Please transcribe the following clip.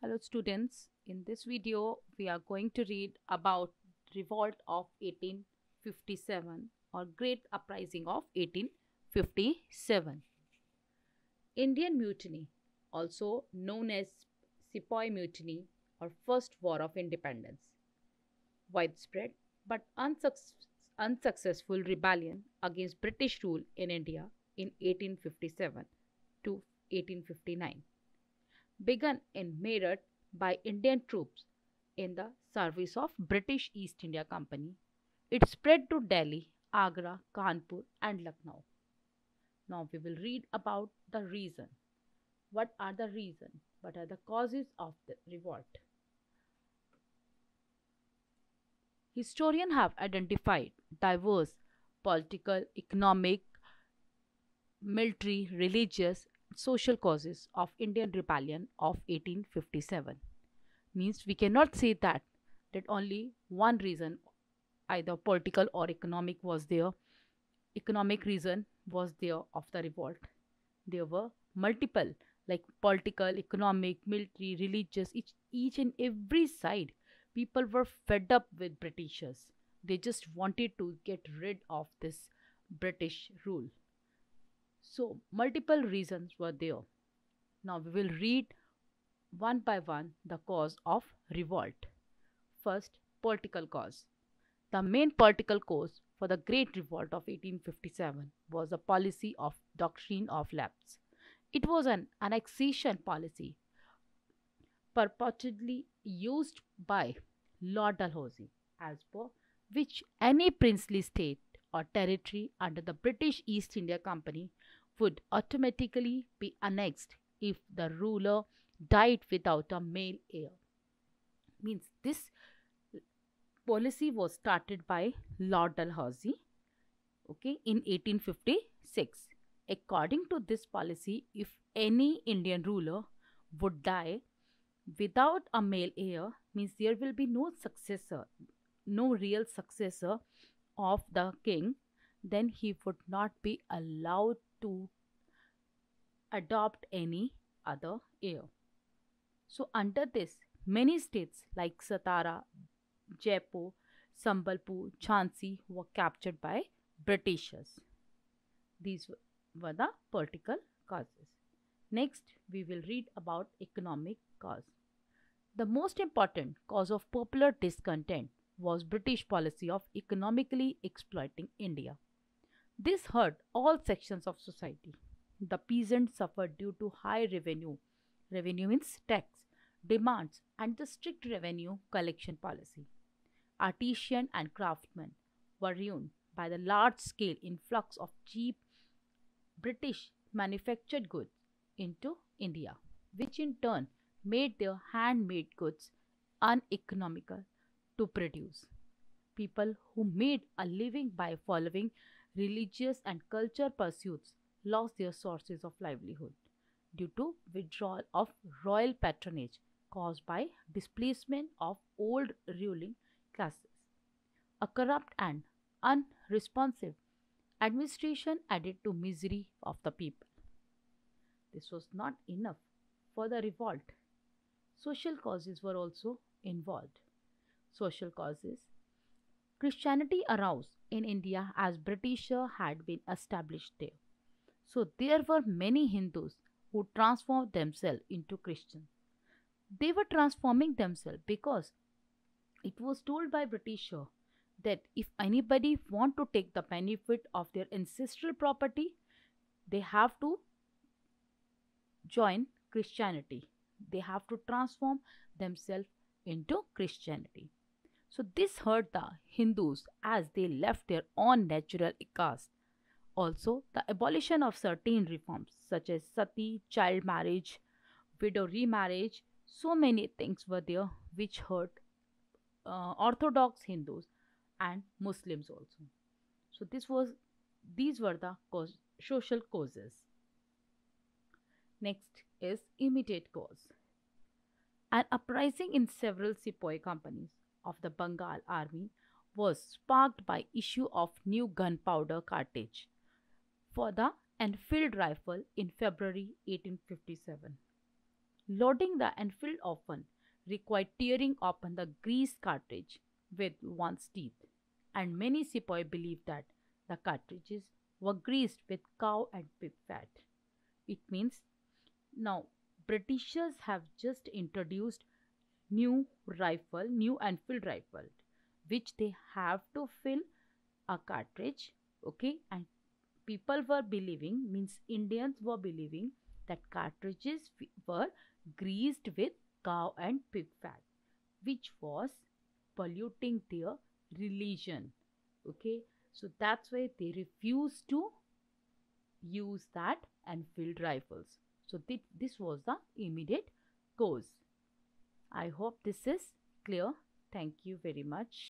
Hello students, in this video we are going to read about revolt of 1857 or Great Uprising of 1857. Indian Mutiny, also known as Sepoy Mutiny or First War of Independence. Widespread but unsuccessful rebellion against British rule in India in 1857 to 1859 begun in Meerut by Indian troops in the service of British East India Company. It spread to Delhi, Agra, Kanpur and Lucknow. Now we will read about the reason. What are the reasons? What are the causes of the revolt? Historians have identified diverse political, economic, military, religious, social causes of Indian rebellion of 1857. Means we cannot say that only one reason, either political or economic, was there. Economic reason was there of the revolt. There were multiple, like political, economic, military, religious, each and every side. People were fed up with Britishers. They just wanted to get rid of this British rule. So multiple reasons were there. Now we will read one by one the cause of revolt. First, political cause. The main political cause for the Great Revolt of 1857 was the policy of doctrine of lapse. It was an annexation policy purportedly used by Lord Dalhousie, as per which any princely state or territory under the British East India Company would automatically be annexed if the ruler died without a male heir. Means this policy was started by Lord Dalhousie, okay, in 1856. According to this policy, if any Indian ruler would die without a male heir, means there will be no successor, no real successor of the king, then he would not be allowed to adopt any other heir. So under this, many states like Satara, Jaipur, Sambalpur, Jhansi were captured by Britishers. These were the political causes. Next, we will read about economic cause. The most important cause of popular discontent was British policy of economically exploiting India. This hurt all sections of society. The peasants suffered due to high revenue. Revenue means tax, demands, and the strict revenue collection policy. Artisans and craftsmen were ruined by the large scale influx of cheap British manufactured goods into India, which in turn made their handmade goods uneconomical to produce. People who made a living by following religious and culture pursuits lost their sources of livelihood due to withdrawal of royal patronage caused by displacement of old ruling classes. A corrupt and unresponsive administration added to misery of the people. This was not enough for the revolt. Social causes were also involved. Social causes. Christianity arose in India as Britisher had been established there. So there were many Hindus who transformed themselves into Christians. They were transforming themselves because it was told by Britisher that if anybody want to take the benefit of their ancestral property, they have to join Christianity. They have to transform themselves into Christianity. So this hurt the Hindus as they left their own natural caste. Also, the abolition of certain reforms such as sati, child marriage, widow remarriage, so many things were there which hurt Orthodox Hindus and Muslims also. So these were the social causes. Next is immediate cause. An uprising in several sepoy companies of the Bengal army was sparked by issue of new gunpowder cartridge for the Enfield rifle in February 1857. Loading the Enfield often required tearing open the grease cartridge with one's teeth, and many sepoy believed that the cartridges were greased with cow and pig fat. It means now Britishers have just introduced new Enfield rifle, which they have to fill a cartridge, okay, and people were believing, means Indians were believing, that cartridges were greased with cow and pig fat, which was polluting their religion. Okay, so that's why they refused to use that Enfield rifles. So this was the immediate cause. I hope this is clear. Thank you very much.